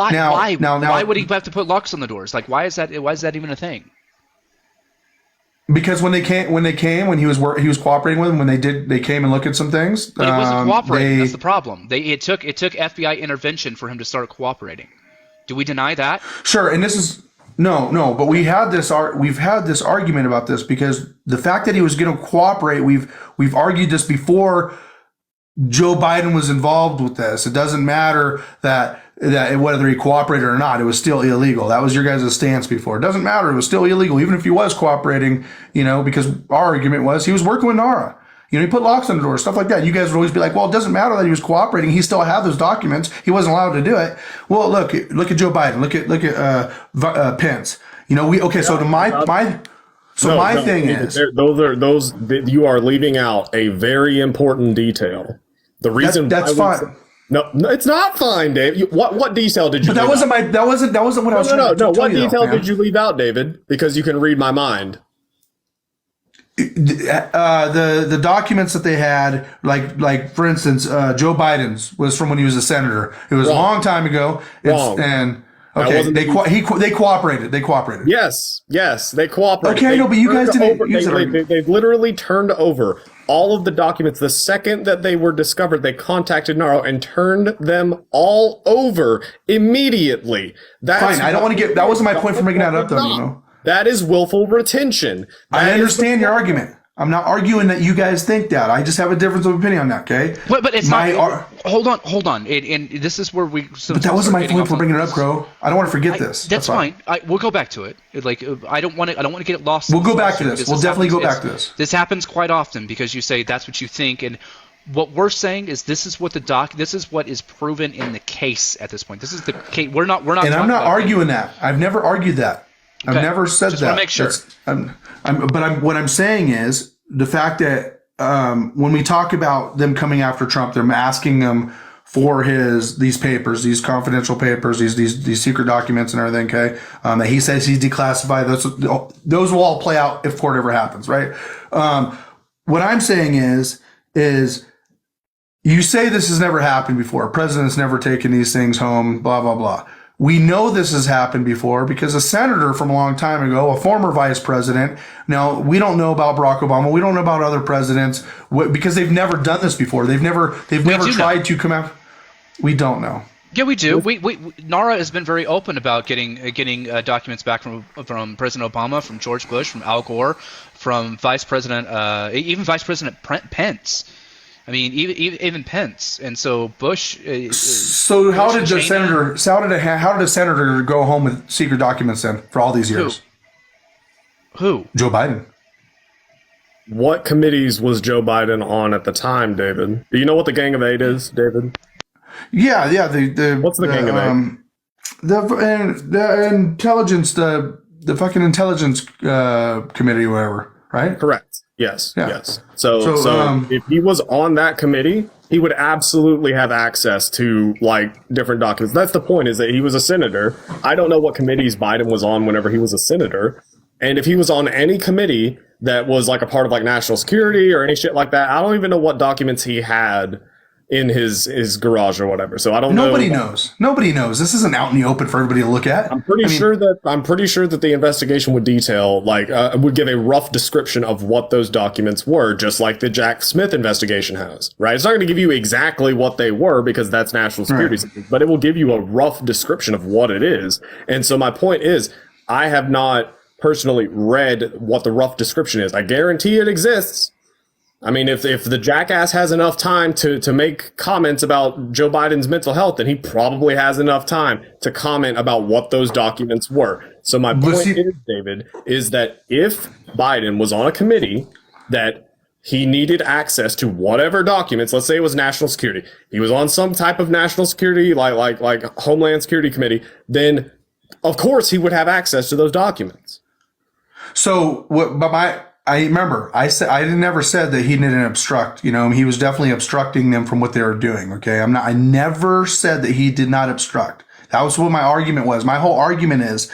Why would he have to put locks on the doors? Like, why is that even a thing? Because when he was cooperating with them, they came and looked at some things. But it wasn't cooperating. That's the problem. It took FBI intervention for him to start cooperating. Do we deny that? Sure, and this is no. But we've had this argument about this because the fact that he was going to cooperate, we've argued this before. Joe Biden was involved with this. It doesn't matter that whether he cooperated or not, it was still illegal. That was your guys' stance before. It doesn't matter. It was still illegal, even if he was cooperating, because our argument was he was working with NARA. He put locks on the door, stuff like that. You guys would always be like, well, it doesn't matter that he was cooperating. He still had those documents. He wasn't allowed to do it. Well, look at Joe Biden. Look at Pence. My thing is, you are leaving out a very important detail. The reason that's fine. No, it's not fine, Dave. What detail did you? But that wasn't what I was trying to tell you. What detail did you leave out, David? Because you can read my mind. The documents that they had, like for instance, Joe Biden's was from when he was a senator. It was a long time ago. They cooperated. Yes, they cooperated. Okay, no, but you guys didn't. They literally turned over all of the documents. The second that they were discovered, they contacted NARA and turned them all over immediately. Fine. I don't want to get. That wasn't my point for bringing that up, though. That is willful retention. I understand your argument. I'm not arguing that you guys think that. I just have a difference of opinion on that, okay? But it's hold on. And this is where we... But that wasn't my point for bringing it up, Crow. I don't want to forget this. That's fine. We'll go back to it. I don't want to get it lost. We'll go back to this. We'll definitely go back to this. This happens quite often because you say that's what you think, and what we're saying is this is what is proven in the case at this point. This is the case. We're not. And I'm not arguing that. I've never argued that. Okay. I've never said just that. Just want to make sure. What I'm saying is the fact that when we talk about them coming after Trump, they're asking him for these papers, these confidential papers, these secret documents and everything. Okay, that he says he's declassified. Those will all play out if court ever happens, right? What I'm saying is you say this has never happened before. A president's never taken these things home. Blah blah blah. We know this has happened before because a senator from a long time ago, a former vice president. Now, we don't know about Barack Obama. We don't know about other presidents because they've never done this before. They've never tried to come out. We don't know. Yeah, we do. NARA has been very open about getting documents back from President Obama, from George Bush, from Al Gore, from Vice President, even Vice President Pence. I mean, even Pence, and so Bush. So how did a senator go home with secret documents then for all these years? Who? Joe Biden. What committees was Joe Biden on at the time, David? Do you know what the Gang of Eight is, David? Yeah. What's the Gang of Eight? The intelligence, the fucking intelligence committee, or whatever, right? Correct. Yes. So if he was on that committee, he would absolutely have access to different documents. That's the point, is that he was a senator. I don't know what committees Biden was on whenever he was a senator. And if he was on any committee that was a part of national security or any shit like that, I don't even know what documents he had in his garage or whatever. So I don't know. Nobody knows. This isn't out in the open for everybody to look at. I'm pretty sure that the investigation would detail, would give a rough description of what those documents were, just like the Jack Smith investigation has, right? It's not going to give you exactly what they were because that's national security, right, but it will give you a rough description of what it is. And so my point is, I have not personally read what the rough description is. I guarantee it exists. I mean, if the jackass has enough time to make comments about Joe Biden's mental health, then he probably has enough time to comment about what those documents were. So my point is, David, is that if Biden was on a committee that he needed access to whatever documents, let's say it was national security, he was on some type of national security, like Homeland Security Committee, then of course he would have access to those documents. So I remember I never said that he didn't obstruct. He was definitely obstructing them from what they were doing. Okay, I never said that he did not obstruct. That was what my argument was. My whole argument is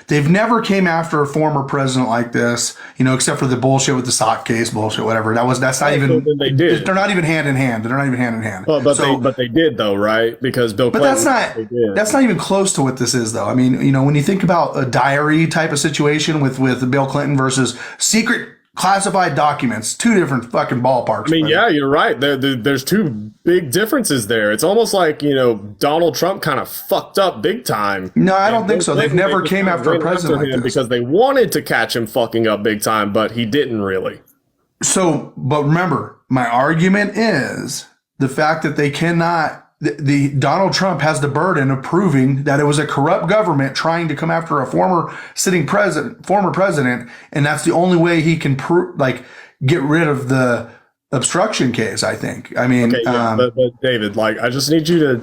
They've never came after a former president like this, except for the bullshit with the sock case bullshit, whatever. That's not even. They did. They're not even hand in hand. They're not even hand in hand. Well, but they did though, right? Because Bill Clinton. But that's not even close to what this is, though. I mean, when you think about a diary type of situation with Bill Clinton versus secret classified documents, two different fucking ballparks. I mean, yeah, you're right. There's two big differences there. It's almost like, Donald Trump kind of fucked up big time. No, I don't think so. They've never came after a president like this. Because they wanted to catch him fucking up big time, but he didn't really. So, but remember, my argument is the fact that they cannot. The Donald Trump has the burden of proving that it was a corrupt government trying to come after a former president, and that's the only way he can get rid of the obstruction case. I think. I mean, okay, yeah, but David, I need you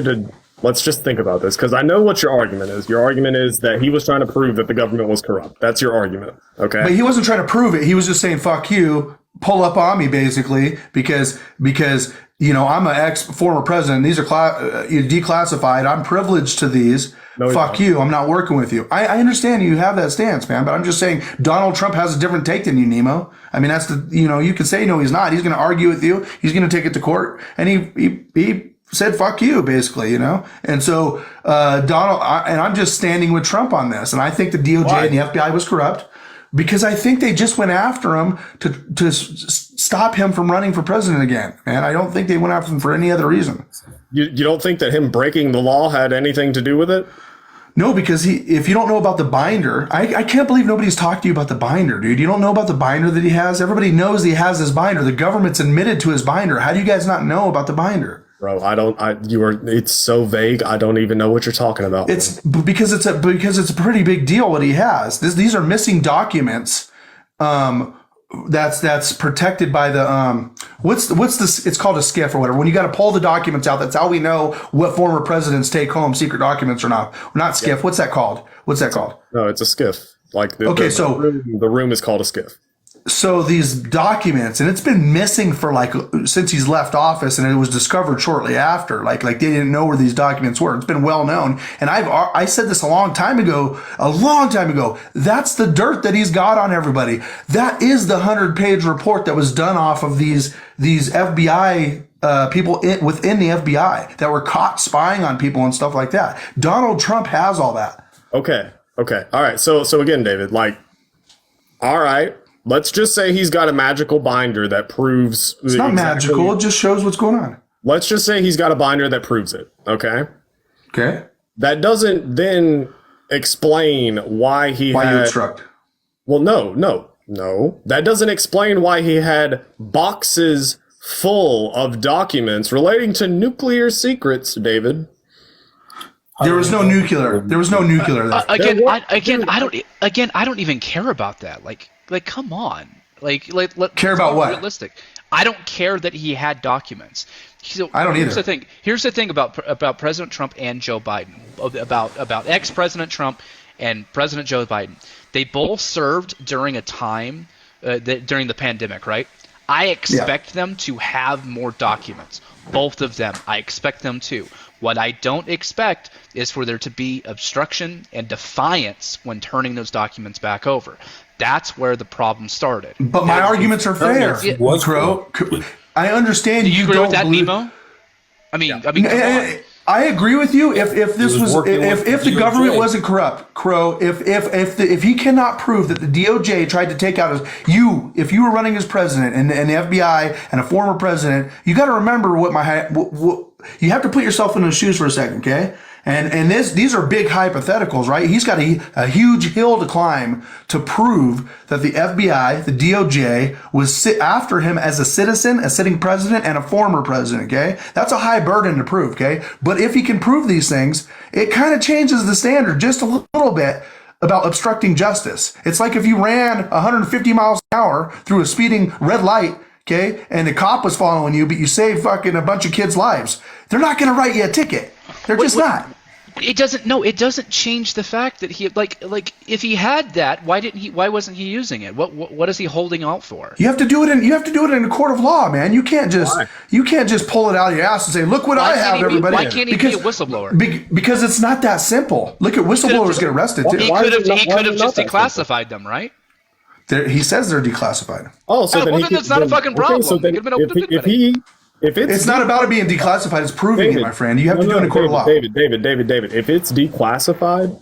to let's just think about this, because I know what your argument is. Your argument is that he was trying to prove that the government was corrupt. That's your argument, okay? But he wasn't trying to prove it. He was just saying, "Fuck you, pull up on me," basically, because. I'm an former president. These are declassified. I'm privileged to these. No, fuck you. I'm not working with you. I understand you have that stance, man, but I'm just saying Donald Trump has a different take than you, Nemo. I mean, that's you can say, no, he's not. He's going to argue with you. He's going to take it to court. And he said, fuck you, basically, And so, I'm just standing with Trump on this. And I think the DOJ and the FBI was corrupt. Because I think they just went after him to stop him from running for president again. And I don't think they went after him for any other reason. You don't think that him breaking the law had anything to do with it? No, because if you don't know about the binder, I can't believe nobody's talked to you about the binder, dude. You don't know about the binder that he has? Everybody knows he has this binder. The government's admitted to his binder. How do you guys not know about the binder? Bro, it's so vague. I don't even know what you're talking about. It's because it's a pretty big deal what he has. These are missing documents. That's protected by the what's this? It's called a SCIF or whatever. When you got to pull the documents out, that's how we know what former presidents take home secret documents or not. Not SCIF. Yeah. What's that called? No, it's a SCIF. The room is called a SCIF. So these documents, and it's been missing for since he's left office, and it was discovered shortly after. Like they didn't know where these documents were. It's been well known, and I said this a long time ago. That's the dirt that he's got on everybody. That is the 100-page report that was done off of these FBI people within the FBI that were caught spying on people and stuff like that. Donald Trump has all that. Okay, all right. So again, David, all right. Let's just say he's got a magical binder that proves... It's not magical. It just shows what's going on. Let's just say he's got a binder that proves it, okay? Okay. That doesn't then explain why you obstruct. Well, no. That doesn't explain why he had boxes full of documents relating to nuclear secrets, David. There was no nuclear. I don't even care about that. Like, come on. Care about what? Realistic. I don't care that he had documents. So I don't either. Here's the thing about President Trump and Joe Biden. About ex-President Trump and President Joe Biden. They both served during a time during the pandemic, right? I expect them to have more documents. Both of them. I expect them to. What I don't expect is for there to be obstruction and defiance when turning those documents back over. That's where the problem started. But my arguments are fair, Crow. I understand. Do you agree with that, Nemo? I mean, come on. I agree with you. If the government wasn't corrupt, Crow, if he cannot prove that the DOJ tried to take out if you were running as president and the FBI and a former president, you got to remember what you have to put yourself in those shoes for a second, okay? And these are big hypotheticals, right? He's got a huge hill to climb to prove that the FBI, the DOJ, was after him as a citizen, a sitting president, and a former president, okay? That's a high burden to prove, okay? But if he can prove these things, it kind of changes the standard just a little bit about obstructing justice. It's like if you ran 150 miles an hour through a speeding red light, okay, and the cop was following you, but you saved fucking a bunch of kids' lives. They're not going to write you a ticket. They're just not. It doesn't. No, it doesn't change the fact that he like if he had that, why wasn't he using it? What is he holding out for? You have to do it in a court of law, man. You can't just pull it out of your ass and say, "Look what I have, everybody." Why can't he be a whistleblower? Because it's not that simple. Look at whistleblowers get arrested too. He could have just declassified them, right? He says they're declassified. Oh, so then that's not a fucking problem. Okay, so then if it's not about it being declassified, it's proving it, my friend. You have to do it in a court of law. David. If it's declassified,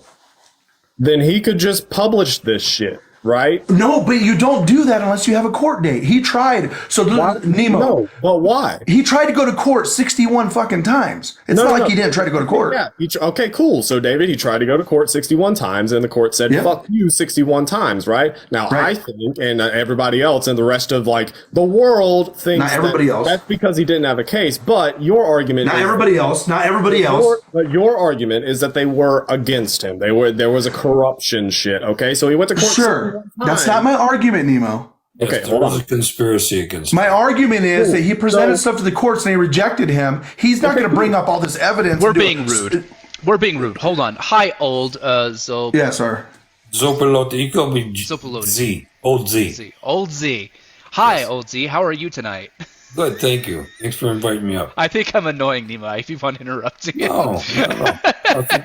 then he could just publish this shit, right? No, but you don't do that unless you have a court date. He tried. So Nemo. No, but why? He tried to go to court 61 fucking times. It's not like he didn't try to go to court. Yeah. Okay, cool. So David, he tried to go to court 61 times, and the court said, "Fuck you," 61 times, right? Now I think, and everybody else, and the rest of like the world thinks not everybody else. That's because he didn't have a case. But your argument, not everybody else. But your argument is that they were against him. There was a corruption shit. Okay, so he went to court. Sure, that's not my argument, Nemo. Okay, there was a conspiracy against him. My argument is that he presented stuff to the courts and they rejected him. He's not going to bring up all this evidence. We're being rude. We're being rude. Hold on. Hi, old Zop. Yeah, sir. Zopalot. You call me Z. Old Z. Old Z. Hi, Old Z. How are you tonight? Good, thank you. Thanks for inviting me up. I think I'm annoying, Nemo. I keep on interrupting you. No.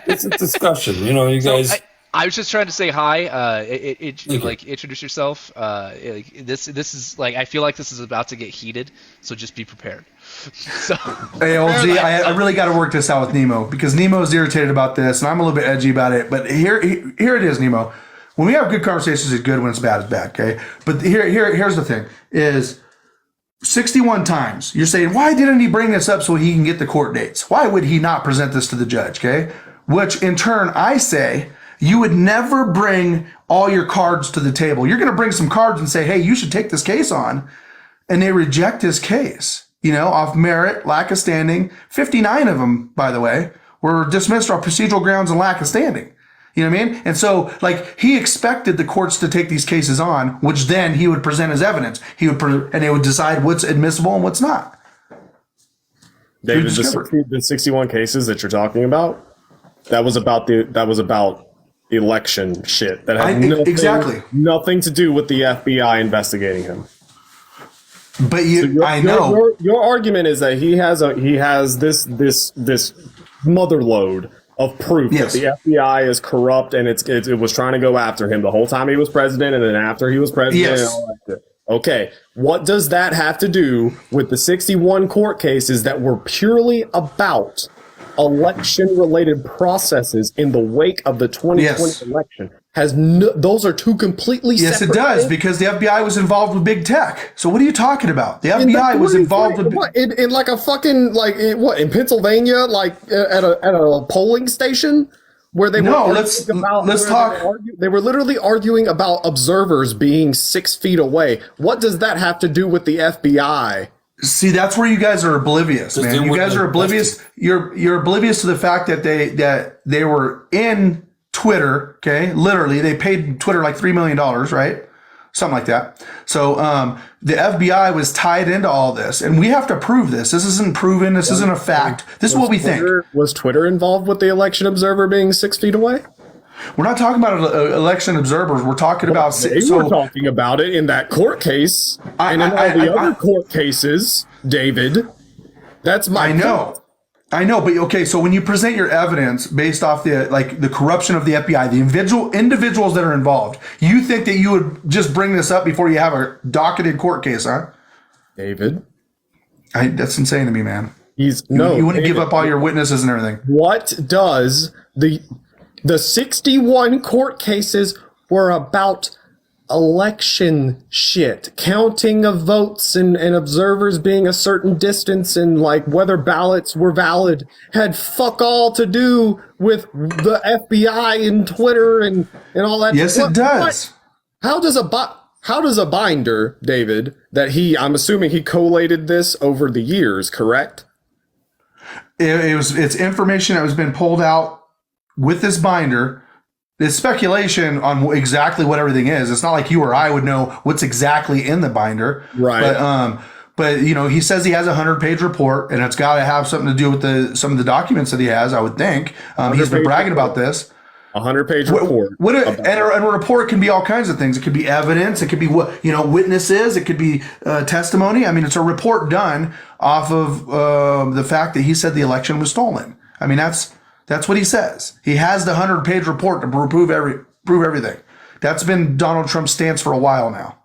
It's a discussion. You know, you guys... I was just trying to say hi. Introduce yourself. This is like I feel like this is about to get heated, so just be prepared. So, hey, old Z, I really got to work this out with Nemo because Nemo is irritated about this, and I'm a little bit edgy about it. But here it is, Nemo. When we have good conversations, it's good. When it's bad, it's bad. Okay. But here's the thing: is 61 times you're saying, why didn't he bring this up so he can get the court dates? Why would he not present this to the judge? Okay. Which in turn I say. You would never bring all your cards to the table. You're going to bring some cards and say, hey, you should take this case on. And they reject his case, off merit, lack of standing. 59 of them, by the way, were dismissed on procedural grounds and lack of standing. You know what I mean? And so, he expected the courts to take these cases on, which then he would present as evidence. And they would decide what's admissible and what's not. David, the 61 cases that you're talking about, that was about election shit that had nothing to do with the FBI investigating him. But I know your argument is that he has this mother load of proof that the FBI is corrupt and it was trying to go after him the whole time he was president and then after he was president. Yes. And all that shit. Okay, what does that have to do with the 61 court cases that were purely about election-related processes in the wake of the 2020 election? Those are two completely separate. Yes, it does, because the FBI was involved with big tech. So what are you talking about? The FBI was involved with in like a fucking in Pennsylvania, at a polling station where they let's talk. They were literally arguing about observers being 6 feet away. What does that have to do with the FBI? See, that's where you guys are oblivious, man. You guys are oblivious. You're oblivious to the fact that they were in Twitter. Okay, literally, they paid Twitter like $3 million, right? Something like that. So the FBI was tied into all this, and we have to prove this. This isn't proven. This isn't a fact. This is what we think. Was Twitter involved with the election observer being 6 feet away? We're not talking about election observers. We're talking about... They were talking about it in that court case and in all the other court cases, David. That's my point. I know, but okay, so when you present your evidence based off the corruption of the FBI, the individuals that are involved, you think that you would just bring this up before you have a docketed court case, huh? David? That's insane to me, man. You wouldn't give up all your witnesses and everything. What does the 61 court cases were about election shit, counting of votes and observers being a certain distance and whether ballots were valid, had fuck all to do with the FBI and Twitter and all that. Yes, it does. How does a binder, David, that I'm assuming he collated this over the years, correct? It's information that was been pulled out with this binder. There's speculation on exactly what everything is. It's not like you or I would know what's exactly in the binder. Right. But he says he has a 100-page report, and it's got to have something to do with some of the documents that he has. I would think he's been bragging about this. 100-page report. And a report can be all kinds of things. It could be evidence. It could be witnesses. It could be testimony. I mean, it's a report done off of the fact that he said the election was stolen. I mean, that's what he says. He has the 100-page report to prove everything. That's been Donald Trump's stance for a while now.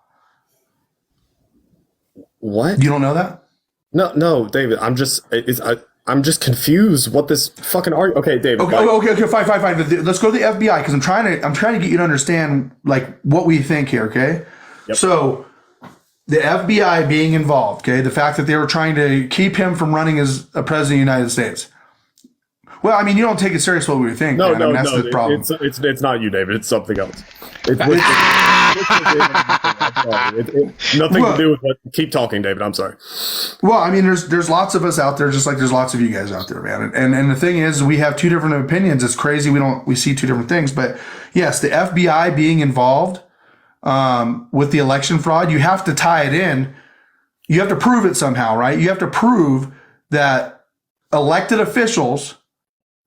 What? You don't know that? No, David. I'm just confused. What this fucking argument? Okay, David. Okay, fine. Let's go to the FBI because I'm trying to get you to understand like what we think here. Okay, yep. So the FBI being involved. Okay, the fact that they were trying to keep him from running as a president of the United States. Well, I mean, you don't take it serious what we think. No, that's the problem. It's not you, David. It's something else. Nothing to do with what. Keep talking, David. I'm sorry. Well, I mean, there's lots of us out there, just like there's lots of you guys out there, man. And the thing is, we have two different opinions. It's crazy. We see two different things. But yes, the FBI being involved with the election fraud, you have to tie it in. You have to prove it somehow, right? You have to prove that elected officials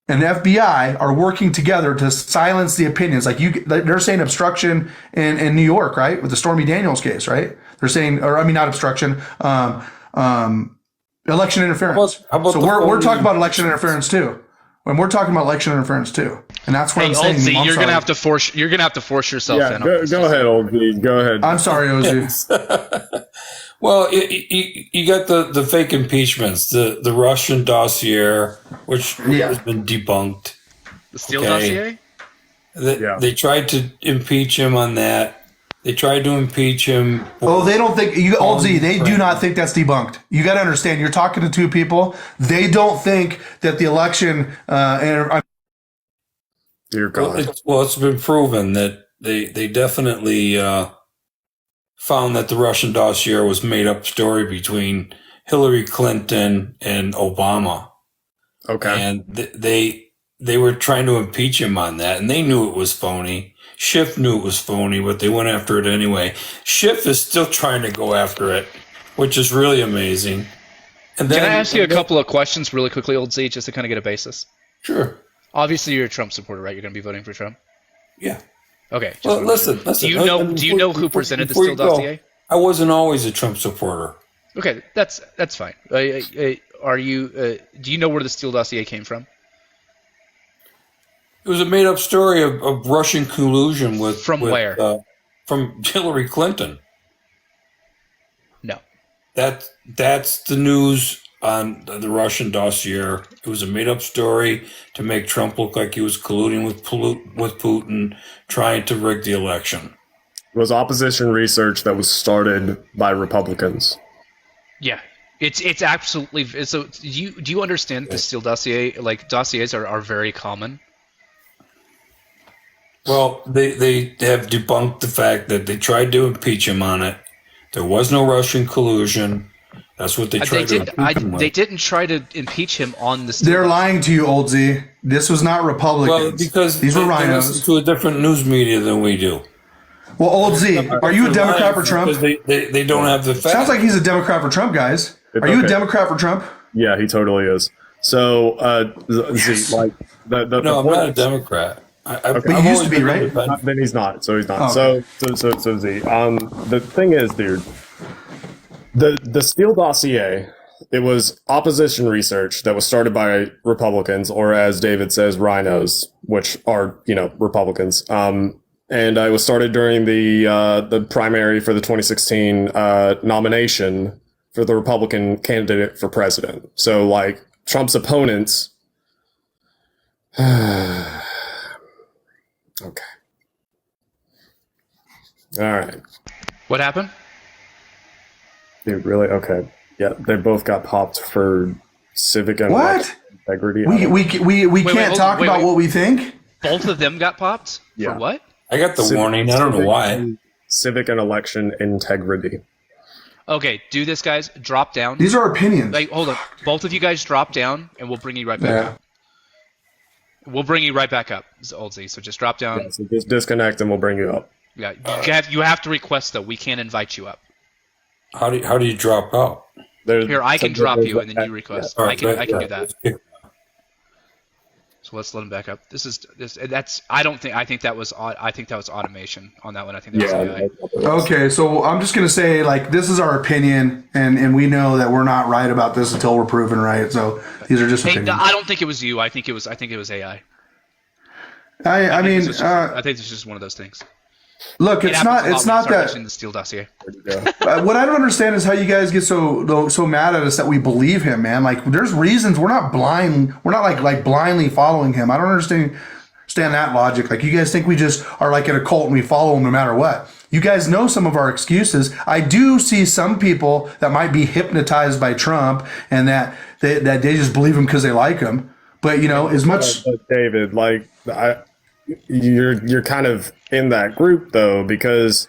and the FBI are working together to silence the opinions. Like they're saying obstruction in New York, right? With the Stormy Daniels case, right? They're saying, not obstruction, election interference. How about so we're talking about election interference too. And we're talking about election interference too. And that's what I'm saying. Ozzy, you're gonna have to force yourself in. Go ahead, Ozzy. Go ahead. I'm sorry, Ozzy. Well, you got the fake impeachments, the Russian dossier, which has been debunked. The Steele dossier? They tried to impeach him on that. They tried to impeach him. They don't think Ozzy. They do not think that's debunked. You got to understand. You're talking to two people. They don't think that the election. Dear God. It's been proven that they definitely. Found that the Russian dossier was made up story between Hillary Clinton and Obama. Okay. And they were trying to impeach him on that, and they knew it was phony. Schiff knew it was phony, but they went after it anyway. Schiff is still trying to go after it, which is really amazing. And then, can I ask you a couple of questions really quickly, Old Z, just to kind of get a basis? Sure. Obviously, you're a Trump supporter, right? You're going to be voting for Trump? Yeah. Okay. Well, listen. Do you know who presented the Steele dossier? I wasn't always a Trump supporter. Okay, that's fine. Are you? Do you know where the Steele dossier came from? It was a made-up story of Russian collusion with. From where? From Hillary Clinton. No. That's the news on the Russian dossier. It was a made-up story to make Trump look like he was colluding with Putin, trying to rig the election. It was opposition research that was started by Republicans. Yeah, it's absolutely. So do you understand the Steele dossier? Like dossiers are very common. Well, they have debunked the fact that they tried to impeach him on it. There was no Russian collusion. That's what they tried to impeach him with. They didn't try to impeach him on the Steele. They're lying to you, Old Z. This was not Republicans. Well, because these were they rhinos. listen to a different news media than we do. Well, Old Z, are you a Democrat for Trump? Because they don't have the facts. Sounds like he's a Democrat for Trump, guys. Are you a Democrat for Trump? Yeah, he totally is. So, Z, like no, I'm not a Democrat. But he used to be, right? Then he's not. So he's not. Oh, okay. So Z. The thing is, dude, the Steele dossier. It was opposition research that was started by Republicans, or as David says, rhinos, which are Republicans. And it was started during the primary for the 2016 nomination for the Republican candidate for president. So, like, Trump's opponents. Okay. All right. What happened? Dude, really? Okay. Yeah, they both got popped for civic and integrity. We can't talk about what we think. Both of them got popped? Yeah. For what? I got the warning. I don't know why. Civic and election integrity. Okay, do this, guys. Drop down. These are opinions. Like, hold on. Both of you guys drop down, and we'll bring you right back up. We'll bring you right back up, Old Z. So just drop down. Yeah, so just disconnect, and we'll bring you up. Yeah, you have to request, though. We can't invite you up. How do you drop out? Here, I can drop you and then you request. I can do that. So let's let him back up. I think that was automation on that one. I think that was AI. Okay, so I'm just gonna say, like, this is our opinion, and we know that we're not right about this until we're proven right. So these are just opinions. I don't think it was you. I think it was AI. I mean, I think it's just one of those things. Look, it's not that in the Steele dossier. what I don't understand is how you guys get so mad at us that we believe him, man. Like, there's reasons. We're not blind. We're not like blindly following him. I don't understand that logic. Like, you guys think we just are like in a cult and we follow him no matter what. You guys know some of our excuses. I do see some people that might be hypnotized by Trump and that they just believe him because they like him. But, you know, as much David, like, you're kind of in that group though, because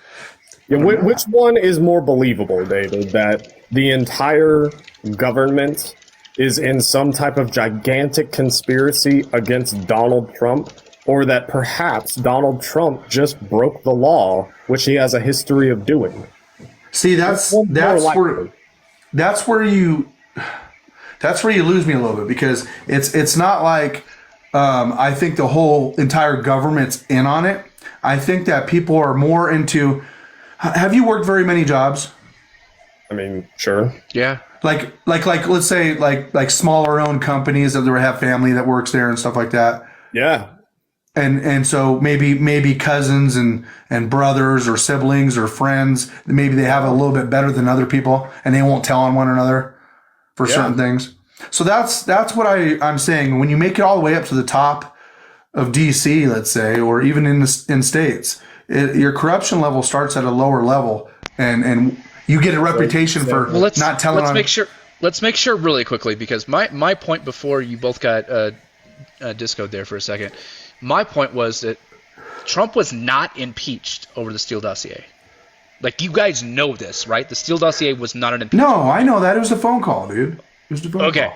which one is more believable, David? That the entire government is in some type of gigantic conspiracy against Donald Trump, or that perhaps Donald Trump just broke the law, which he has a history of doing? See, that's where you lose me a little bit, because it's not like I think the whole entire government's in on it. I think that people are more into. Have you worked very many jobs? I mean, sure. Yeah. Like let's say like smaller owned companies that have family that works there and stuff like that. Yeah. And so maybe cousins and brothers or siblings or friends, maybe they have a little bit better than other people and they won't tell on one another for certain things. So that's what I'm saying. When you make it all the way up to the top of DC, let's say, or even in states, your corruption level starts at a lower level, and you get a reputation for not telling. Let's make sure really quickly, because my point before you both got discoed there for a second. My point was that Trump was not impeached over the Steele dossier. Like, you guys know this, right? The Steele dossier was not an impeachment. No, I know that. It was a phone call, dude. It was the phone call.